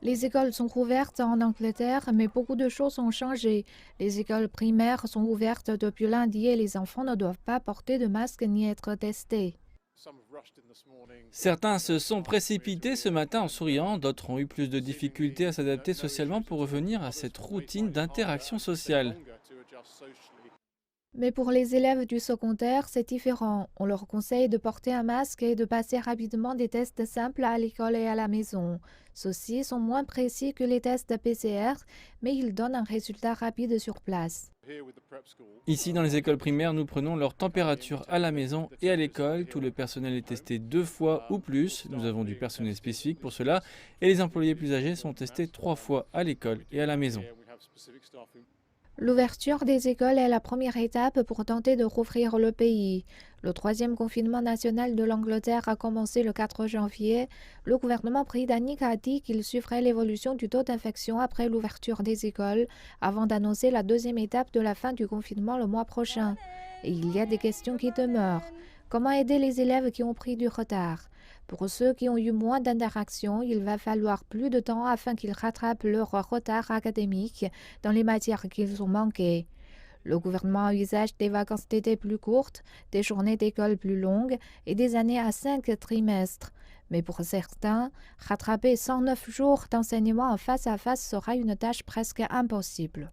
Les écoles sont ouvertes en Angleterre, mais beaucoup de choses ont changé. Les écoles primaires sont ouvertes depuis lundi et les enfants ne doivent pas porter de masque ni être testés. Certains se sont précipités ce matin en souriant, d'autres ont eu plus de difficultés à s'adapter socialement pour revenir à cette routine d'interaction sociale. Mais pour les élèves du secondaire, c'est différent. On leur conseille de porter un masque et de passer rapidement des tests simples à l'école et à la maison. Ceux-ci sont moins précis que les tests PCR, mais ils donnent un résultat rapide sur place. Ici, dans les écoles primaires, nous prenons leur température à la maison et à l'école. Tout le personnel est testé 2 fois ou plus. Nous avons du personnel spécifique pour cela. Et les employés plus âgés sont testés 3 fois à l'école et à la maison. L'ouverture des écoles est la première étape pour tenter de rouvrir le pays. Le troisième confinement national de l'Angleterre a commencé le 4 janvier. Le gouvernement britannique a dit qu'il suivrait l'évolution du taux d'infection après l'ouverture des écoles, avant d'annoncer la deuxième étape de la fin du confinement le mois prochain. Et il y a des questions qui demeurent. Comment aider les élèves qui ont pris du retard? Pour ceux qui ont eu moins d'interactions, il va falloir plus de temps afin qu'ils rattrapent leur retard académique dans les matières qu'ils ont manquées. Le gouvernement envisage des vacances d'été plus courtes, des journées d'école plus longues et des années à 5 trimestres. Mais pour certains, rattraper 109 jours d'enseignement en face à face sera une tâche presque impossible.